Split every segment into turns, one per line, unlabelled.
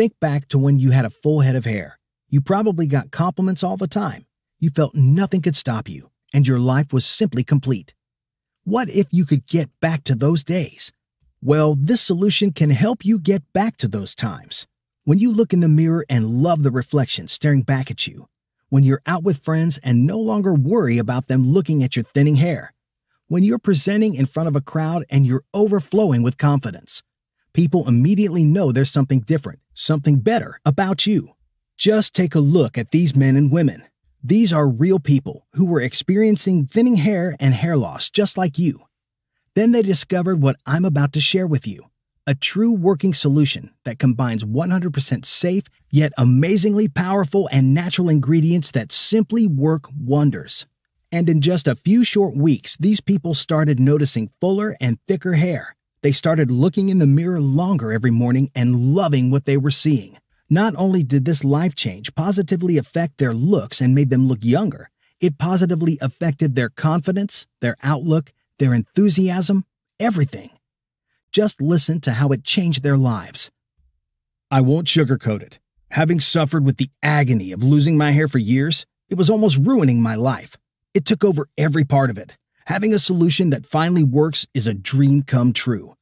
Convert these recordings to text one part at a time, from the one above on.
Think back to when you had a full head of hair. You probably got compliments all the time. You felt nothing could stop you, and your life was simply complete. What if you could get back to those days? Well, this solution can help you get back to those times. When you look in the mirror and love the reflection staring back at you. When you're out with friends and no longer worry about them looking at your thinning hair. When you're presenting in front of a crowd and you're overflowing with confidence. People immediately know there's something different, something better about you. Just take a look at these men and women. These are real people who were experiencing thinning hair and hair loss just like you. Then they discovered what I'm about to share with you. A true working solution that combines 100% safe, yet amazingly powerful and natural ingredients that simply work wonders. And in just a few short weeks, these people started noticing fuller and thicker hair. They started looking in the mirror longer every morning and loving what they were seeing. Not only did this life change positively affect their looks and made them look younger, it positively affected their confidence, their outlook, their enthusiasm, everything. Just listen to how it changed their lives. I won't sugarcoat it. Having suffered with the agony of losing my hair for years, it was almost ruining my life. It took over every part of it. Having a solution that finally works is a dream come true.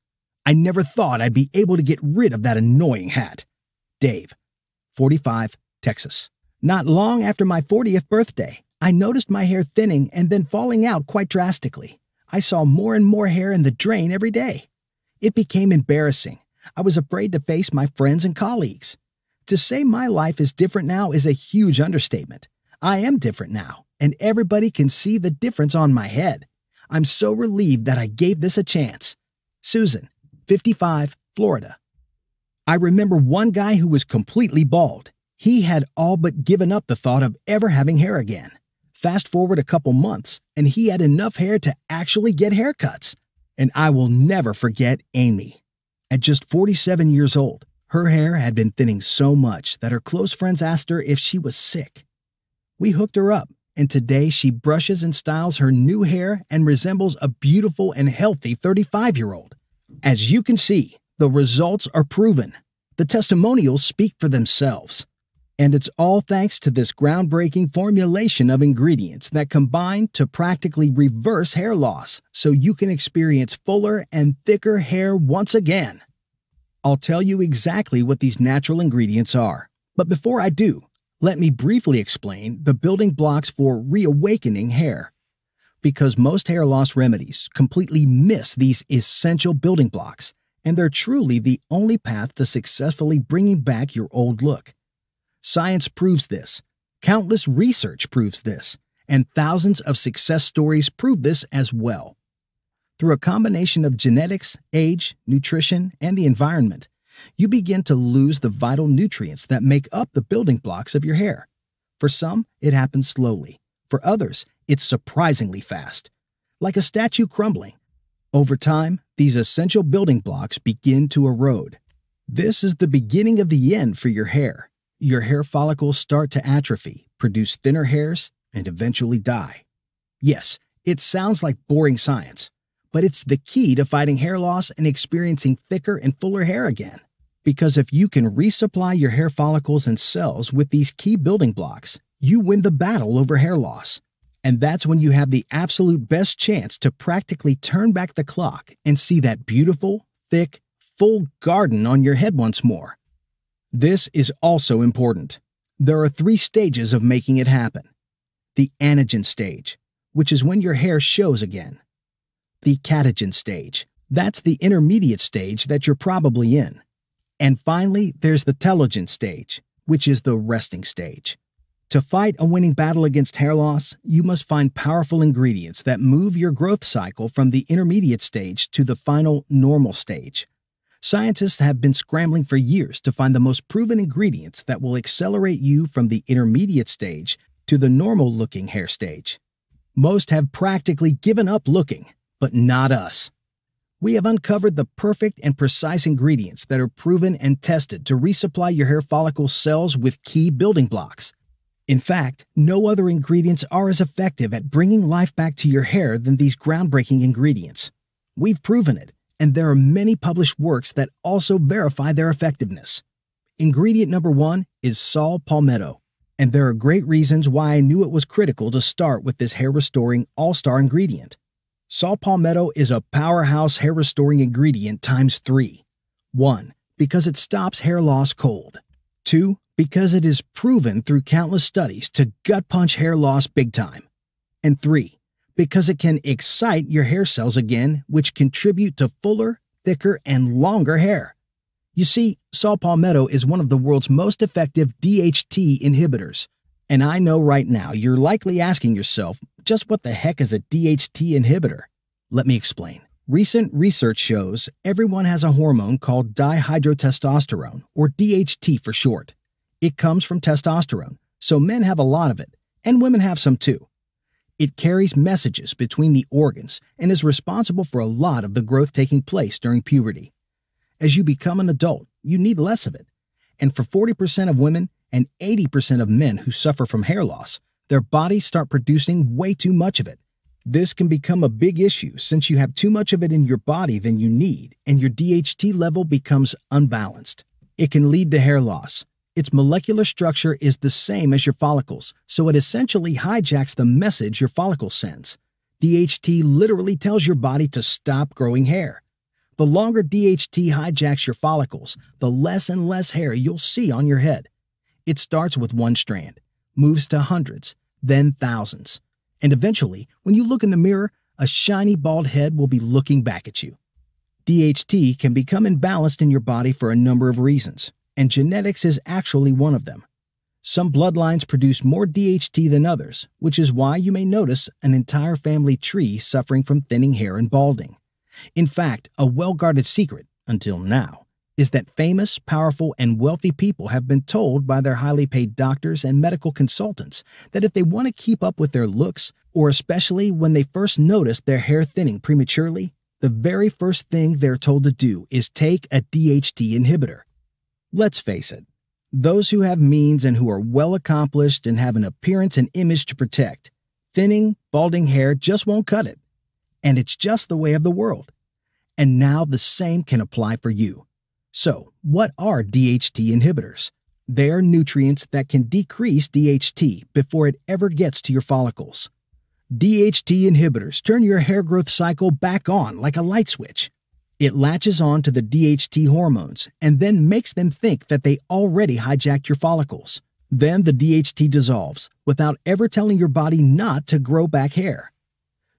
I never thought I'd be able to get rid of that annoying hat. Dave, 45, Texas. Not long after my 40th birthday, I noticed my hair thinning and then falling out quite drastically. I saw more and more hair in the drain every day. It became embarrassing. I was afraid to face my friends and colleagues. To say my life is different now is a huge understatement. I am different now, and everybody can see the difference on my head. I'm so relieved that I gave this a chance. Susan, 55, Florida. I remember one guy who was completely bald. He had all but given up the thought of ever having hair again. Fast forward a couple months, and he had enough hair to actually get haircuts. And I will never forget Amy. At just 47 years old, her hair had been thinning so much that her close friends asked her if she was sick. We hooked her up, and today she brushes and styles her new hair and resembles a beautiful and healthy 35-year-old. As you can see, the results are proven. The testimonials speak for themselves. And it's all thanks to this groundbreaking formulation of ingredients that combine to practically reverse hair loss so you can experience fuller and thicker hair once again. I'll tell you exactly what these natural ingredients are. But before I do, let me briefly explain the building blocks for reawakening hair. Because most hair loss remedies completely miss these essential building blocks, and they're truly the only path to successfully bringing back your old look. Science proves this, countless research proves this, and thousands of success stories prove this as well. Through a combination of genetics, age, nutrition, and the environment, you begin to lose the vital nutrients that make up the building blocks of your hair. For some, it happens slowly. For others, it's surprisingly fast, like a statue crumbling. Over time, these essential building blocks begin to erode. This is the beginning of the end for your hair. Your hair follicles start to atrophy, produce thinner hairs, and eventually die. Yes, it sounds like boring science, but it's the key to fighting hair loss and experiencing thicker and fuller hair again. Because if you can resupply your hair follicles and cells with these key building blocks, you win the battle over hair loss. And that's when you have the absolute best chance to practically turn back the clock and see that beautiful, thick, full garden on your head once more. This is also important. There are 3 stages of making it happen. The anagen stage, which is when your hair shows again. The catagen stage, that's the intermediate stage that you're probably in. And finally, there's the telogen stage, which is the resting stage. To fight a winning battle against hair loss, you must find powerful ingredients that move your growth cycle from the intermediate stage to the final normal stage. Scientists have been scrambling for years to find the most proven ingredients that will accelerate you from the intermediate stage to the normal-looking hair stage. Most have practically given up looking, but not us. We have uncovered the perfect and precise ingredients that are proven and tested to resupply your hair follicle cells with key building blocks. In fact, no other ingredients are as effective at bringing life back to your hair than these groundbreaking ingredients. We've proven it. And there are many published works that also verify their effectiveness. Ingredient number 1 is saw palmetto. And there are great reasons why I knew it was critical to start with this hair-restoring all-star ingredient. Saw palmetto is a powerhouse hair-restoring ingredient times 3. 1. Because it stops hair loss cold. 2. Because it is proven through countless studies to gut-punch hair loss big time. And 3. Because it can excite your hair cells again, which contribute to fuller, thicker, and longer hair. You see, saw palmetto is one of the world's most effective DHT inhibitors. And I know right now you're likely asking yourself, just what the heck is a DHT inhibitor? Let me explain. Recent research shows everyone has a hormone called dihydrotestosterone, or DHT for short. It comes from testosterone, so men have a lot of it, and women have some too. It carries messages between the organs and is responsible for a lot of the growth taking place during puberty. As you become an adult, you need less of it. And for 40% of women and 80% of men who suffer from hair loss, their bodies start producing way too much of it. This can become a big issue since you have too much of it in your body than you need, and your DHT level becomes unbalanced. It can lead to hair loss. Its molecular structure is the same as your follicles, so it essentially hijacks the message your follicle sends. DHT literally tells your body to stop growing hair. The longer DHT hijacks your follicles, the less and less hair you'll see on your head. It starts with one strand, moves to hundreds, then thousands. And eventually, when you look in the mirror, a shiny bald head will be looking back at you. DHT can become imbalanced in your body for a number of reasons, and genetics is actually one of them. Some bloodlines produce more DHT than others, which is why you may notice an entire family tree suffering from thinning hair and balding. In fact, a well-guarded secret, until now, is that famous, powerful, and wealthy people have been told by their highly paid doctors and medical consultants that if they want to keep up with their looks, or especially when they first notice their hair thinning prematurely, the very first thing they're told to do is take a DHT inhibitor. Let's face it, those who have means and who are well accomplished and have an appearance and image to protect, thinning, balding hair just won't cut it. And it's just the way of the world. And now the same can apply for you. So, what are DHT inhibitors? They are nutrients that can decrease DHT before it ever gets to your follicles. DHT inhibitors turn your hair growth cycle back on like a light switch. It latches on to the DHT hormones and then makes them think that they already hijacked your follicles. Then the DHT dissolves without ever telling your body not to grow back hair.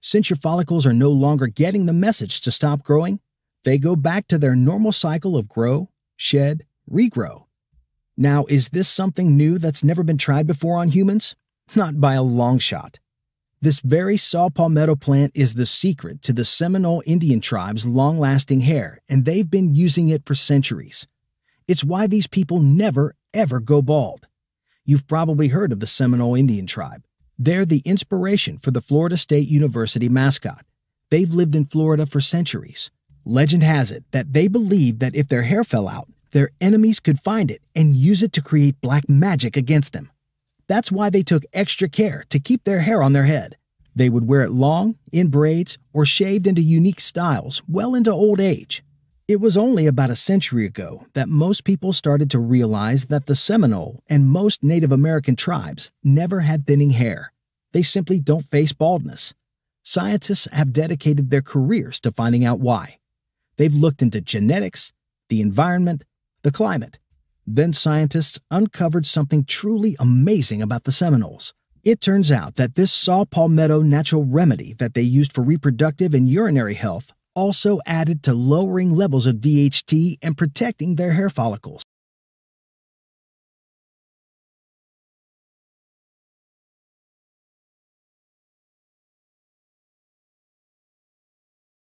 Since your follicles are no longer getting the message to stop growing, they go back to their normal cycle of grow, shed, regrow. Now, is this something new that's never been tried before on humans? Not by a long shot. This very saw palmetto plant is the secret to the Seminole Indian tribe's long-lasting hair, and they've been using it for centuries. It's why these people never, ever go bald. You've probably heard of the Seminole Indian tribe. They're the inspiration for the Florida State University mascot. They've lived in Florida for centuries. Legend has it that they believed that if their hair fell out, their enemies could find it and use it to create black magic against them. That's why they took extra care to keep their hair on their head. They would wear it long, in braids, or shaved into unique styles well into old age. It was only about a century ago that most people started to realize that the Seminole and most Native American tribes never had thinning hair. They simply don't face baldness. Scientists have dedicated their careers to finding out why. They've looked into genetics, the environment, the climate. Then scientists uncovered something truly amazing about the Seminoles. It turns out that this saw palmetto natural remedy that they used for reproductive and urinary health also added to lowering levels of DHT and protecting their hair follicles.